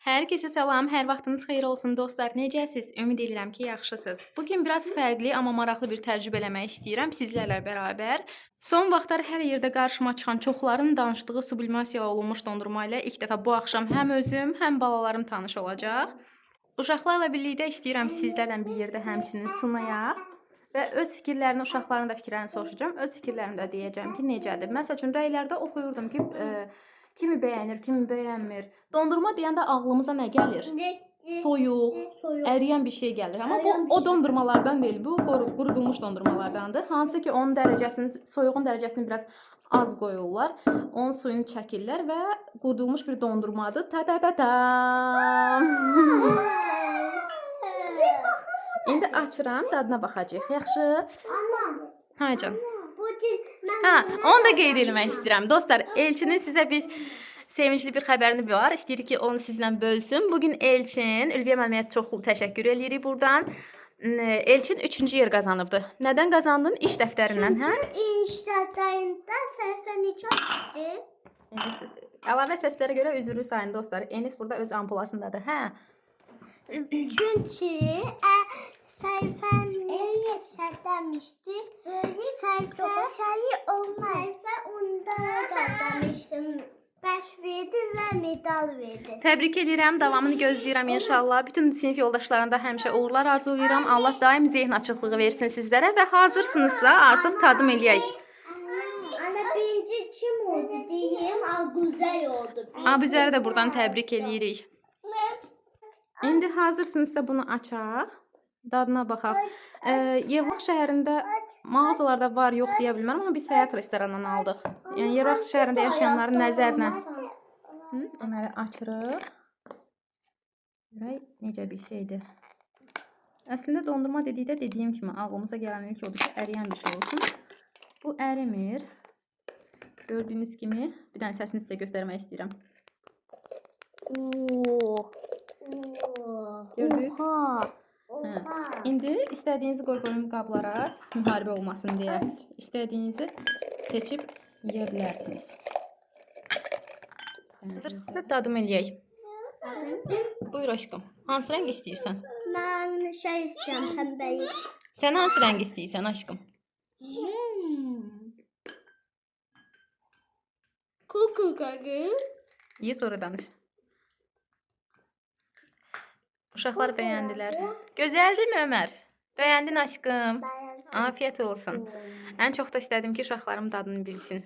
Hər kəsə salam, hər vaxtınız xeyir olsun dostlar. Necəsiz? Ümid edirəm ki, yaxşısınız. Bu gün biraz fərqli, amma maraqlı bir təcrübə eləmək istəyirəm sizlərlə bərabər. Son vaxtlar hər yerdə qarşıma çıxan çoxların danışdığı sublimasiya olunmuş dondurma ilə ilk dəfə bu axşam həm özüm, həm balalarım tanış olacaq. Uşaqlarla birlikdə istəyirəm sizlərlə bir yerdə həmçinin sınayaq və öz fikirlərini, uşaqların da fikirlərini soruşacağam. Öz fikirlərimi də deyəcəm ki, necədir. Məsəl üçün rəylərdə oxuyurdum ki, kimi bəyənir, kimi bəyənmir. Dondurma deyəndə ağlımıza nə gəlir? Soyuq, əriyən bir şey gəlir. Amma bu o dondurmalardan deyil. Bu qurudulmuş dondurmalardandır. Hansı ki onun dərəcəsini, soyuğun dərəcəsini biraz az qoyurlar. Onun suyunu çəkirlər və qurudulmuş bir dondurmadır. Ta-ta-ta-ta. İndi açıram, dadına baxacağıq. Yaxşı? Hə can. Onu da qeyd etmək istəyirəm. Dostlar, Elçinin sizə bir sevincli bir xəbərini var. İstəyirik ki, onu sizlə bölsün. Bugün Elçin, Ülviyə müəlliməyə çox təşəkkür edirik buradan. Elçin 3-cü yer qazanıbdı. Nədən qazandın? İş dəftərindən, hə? İş dəftərində səhifə neçə çıxdı? Əlavə səslərə görə üzrlü sayın dostlar. Enis burada öz ampulasındadır, hə? Çünki səhifəni səhvləmişdi. Səhifə onda qazanmışdım. Bəş verdi və medal verdi. Təbrik edirəm, davamını gözləyirəm inşallah. Bütün sinif yoldaşlarına da həmişə uğurlar arzulayıram. Allah daim zehin açıqlığı versin sizlərə və hazırsınızsa artıq tadım eləyək. Ana birinci kim oldu deyim? Agüzel oldu. Abüzəri də buradan təbrik eləyirik. İndi hazırsınızsa bunu açaq. Dadına baxaq. Yevlax şəhərində mağazalarda var, yox deyə bilmərəm, amma biz həyat restoranından aldıq. Yəni Yevlax şəhərində yaşayanların nəzərinə. Onları açırıq. Görək necə bir şeydir. Əslində dondurma dedikdə dediyim kimi ağlımıza gələn ilk odur ki, əriyən bir şey olsun. Bu ərimir. Gördüyünüz kimi bir dənə səsini sizə göstərmək istəyirəm. Gördünüz? İndi istədiyinizi qoyun qablara, müharibə olmasın deyə. İstədiyinizi seçib yeyə bilərsiniz. Hazırsınızsa dadım eləyək. Buyur aşkım. Hansı rəng istəyirsən? Mən şey istəyirəm, pəmbəyi. Sən hansı rəng istəyirsən aşkım? Kuku qaqı. İyi sonra danış. Uşaqlar bəyəndilər. Gözəldimi Ömər? Bəyəndin aşkım. Afiyet olsun. Ən çox da istədim ki, uşaqlarım dadını bilsin.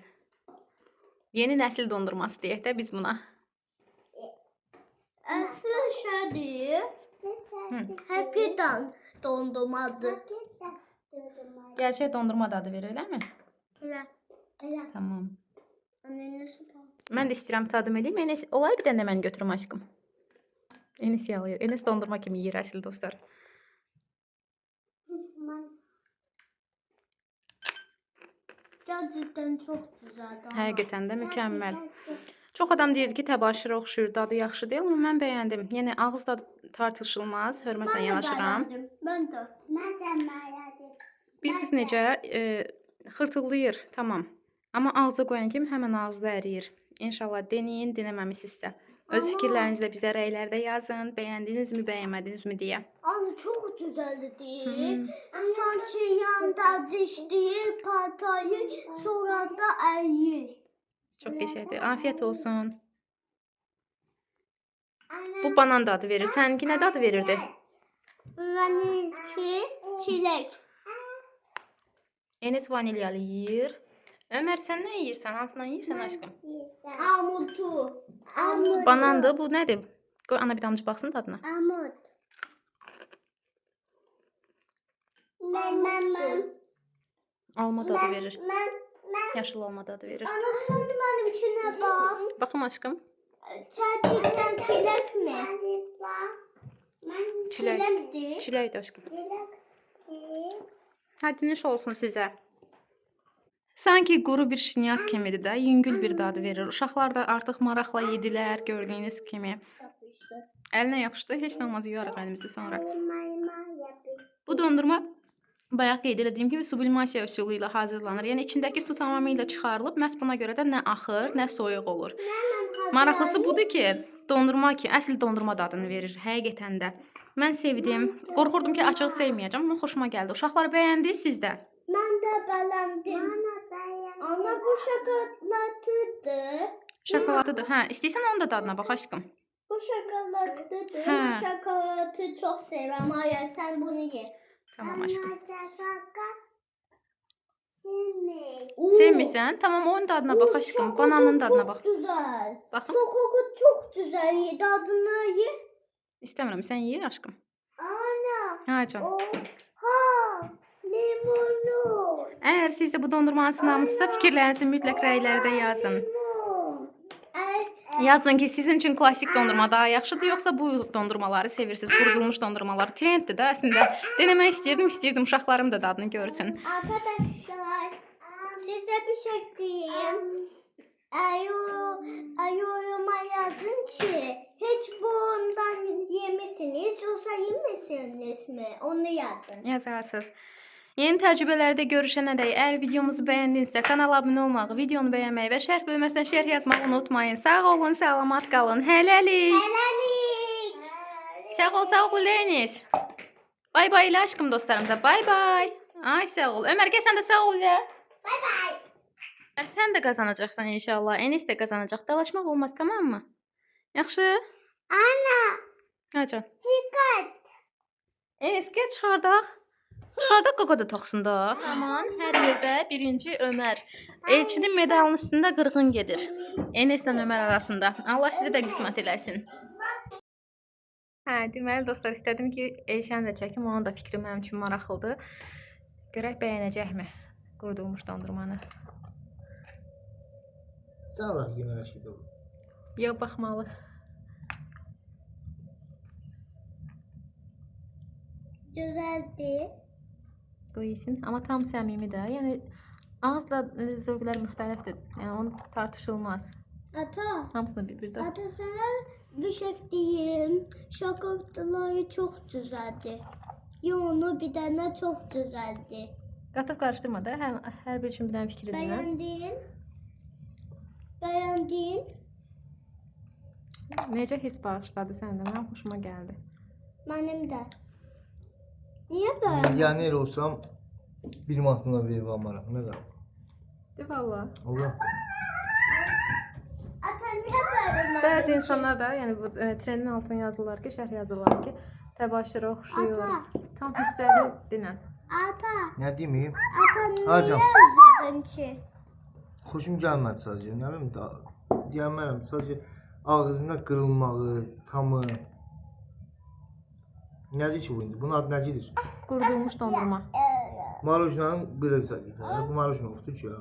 Yeni nəsil dondurması deyək də biz buna. Əsl şeydir. Həqiqətən dondurmadır. Gerçək dondurma dadı verir, eləmi? Elə. Tamam. Anneniz Mən də istəyirəm tadım edeyim. Enes, olar bir dənə mən götürüm aşkım. Enes yalayır. Enes dondurma kimi yiyir əsl dostlar. Gerçekten çok güzel. Həqiqətən də mükəmməl. Çox adam deyirdi ki, təbaşirə oxşuyur, dadı yaxşı deyil, amma mən bəyəndim. Yəni ağız dadı tartışılmaz, hörmətlə yanaşıram. Ben de. Ben de beğendim. Bilirsiniz necə? Xırtıldayır, tamam. Amma ağza qoyan kimi həmən ağızda əriyir. İnşallah deneyin, dinəməmisinizsə. Öz fikirlərinizi də bizə rəylərdə yazın. Bəyəndinizmi, bəyənmədinizmi deyə. Anne çok güzeldi değil. Sanki yanda dişliği, patayı, sonra da eriyir. Çox qəşəngdir. Afiyet olsun. Bu banan dadı verir. Səninki nə dadı verirdi? Benimki çilek. Enes vanilyalı yeyir. Ömər sən nə yeyirsən? Hansından yeyirsən aşkım? Amutu. Amut. Banandır. Bu nədir? Qoy ana bir damcı baxsın dadına. Amut. Ben. Alma dadı verir. Yaşıl alma dadı verir. Ana sen de benimkine bak. Baxım aşkım. Gerçekten çilek mi? Çilek. Çilekdir. Çiləkdir aşkım. Həddiniş olsun sizə. Sanki quru bir şinyat kimidir də, yüngül bir dadı verir. Uşaqlar da artıq maraqla yedilər, gördüyünüz kimi. Əlinə yapışdı, heç nə olmaz, yuyarıq əlimizi sonra. Bu dondurma bayaq qeyd etdiyim kimi sublimasiya üsulu ilə hazırlanır. Yəni içindəki su tamamilə çıxarılıb, məhz buna görə də nə axır, nə soyuq olur. Maraqlısı budur ki, dondurma ki, əsl dondurma dadını verir həqiqətən də. Mən sevdim. Qorxurdum ki, açıq sevməyəcəm, amma xoşuma gəldi. Uşaqlar bəyəndi, siz də? Mən də bəyəndim. Ana bu şokoladıdır. Şokoladıdır. Hə, istəyirsən onun da dadına bax aşkım. Bu şokoladıdır. Hə. Bu şokoladı çox sevirəm. Aya sən bunu ye. Tamam aşkım. Sevmirsən? Sevmirsən? Tamam, onun dadına bax aşkım. Bananın dadına bax. Çok güzel. Baxın. Şokolat çok güzel. Ye tadını ye. İstəmirəm, sən ye aşkım. Ana. Hə, can. Oha. Limonlu. Əgər siz də bu dondurmanı sınamısınızsa, fikirlərinizi mütləq rəylərdə yazın. Limon. Yazın ki, sizin üçün klassik dondurma daha yaxşıdır, yoxsa bu dondurmaları sevirsiniz, qurudulmuş dondurmalar. Trenddir də əslində. Denemək istəyirdim, uşaqlarım da dadını görsün. Arkadaşlar size bir şey diyeyim. Yoruma yazın ki hiç bundan yemişsiniz yoksa yemişsiniz mi? Onu yazın. Yazarsınız. Yeni təcrübələrdə görüşənədək, əgər videomuzu bəyəndinizsə, kanala abunə olmağı, videonu bəyənməyi və şərh bölməsinə şərh yazmağı unutmayın. Sağ olun, salamat qalın. Hələlik. Hələlik. Sağ ol Deniz. Bay bay ilə aşkım dostlarımıza. Bay bay. Ay sağ ol. Ömər gəl sən də sağ ol ilə. Bay bay. Sən də qazanacaqsan inşallah. Enis də qazanacaq. Dalaşmaq olmaz, tamam mı? Yaxşı? Ana. Hacan. Dikkat. Enis gəl çıxardaq. Çıxardaq qoqa da toxsun da. Aman, hər yerdə birinci Ömər. Elçinin medalının üstündə qırğın gedir. Eneslə Ömər arasında. Allah sizə də qismət eləsin. Hə, deməli dostlar, istədim ki, Elşəni də çəkim. Onun da fikri mənim üçün maraqlıdır. Görək bəyənəcəkmi qurudulmuş dondurmanı. Sən Allah yeməyə şeydə olur. Yox, baxmalı. Güzeldi. Qoyusun. Amma tam səmimi də. Yəni ağızla zövqlər müxtəlifdir. Yəni onu tartışılmaz. Ata. Hamısını bir-birdə. Ata sana bir şey diyeyim. Şokolatları çok güzeldi. Yoğunu bir tane çok güzeldi. Qatıb qarışdırma da. Hər bir üçün bir dənə fikir edin. Beğendin? Beğendin? Necə hiss bağışladı səndə? Mənim xoşuma gəldi. Benim de. Niye böyle? Milyoner olsam 1 manatına verib almaram. Nə qalır? De valla. Allah. Ata niye böyle? Bəzi insanlar da, yəni bu trendin altına yazırlar ki, şərh yazırlar ki, təbaşir oxşuyur. Ata. Tam hissəli dinən. Ata. Nə deməyim? Ata niye Hacım. üzüldün ki? Xoşum gəlmədi sadəcə. Nə bilim da deyəmərəm. Sadəcə ağzında qırılmağı, tamı. Nədir ki bu indi? Bunun adı nəcidir? Qurudulmuş dondurma. Marujnanın qırıq saqiqə. Bu marujna yoxdur ki ya.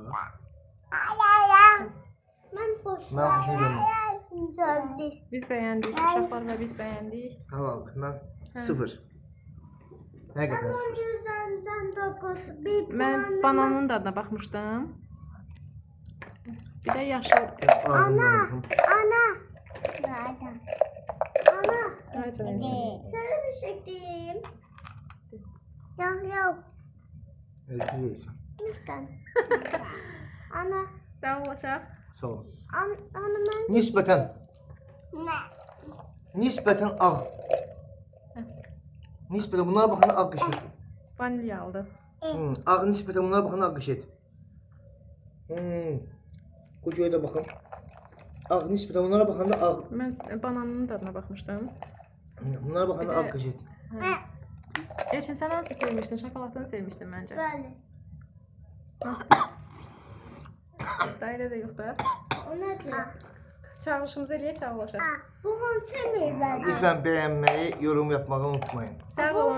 Ben hoş. Mən xoşum gəlmədi. Güzeldi. Biz bəyəndik, uşaqlar və biz bəyəndik. Halaldır. Mən 0. Həqiqətən 0. Güzelden 9. Bir Mən bananın dadına baxmışdım. Bir də yaşıl. Ana. Ana. Nerede? Ana. Ay canım. Sana bir şey diyeyim. Yok. Elçiləyirsən. Lütfen. Ana. Sağ ol uşaq. Sağ ol. Ana ben... Nisbətən. Nisbətən ağ. Nisbətən bunlara baxanda ağ qışır. Vanilyalıdır. Ağ nisbətən bunlara baxanda ağ qışır. Bu göyə də baxın. Ağ nisbətən bunlara baxanda ağ. Mən bananın dadına baxmışdım. Bunlara baxanda ağ qışır. Elçin, sən hansı sevmişdin? Şokoladını sevmişdin məncə. Böyle. Dairə də yox da. O nedir? Çağırışımızı eləyək, sağ ol uşaq. Bu hansı meyve? Lütfən bəyənməyi, yorum yapmağı unutmayın. Sağ olun.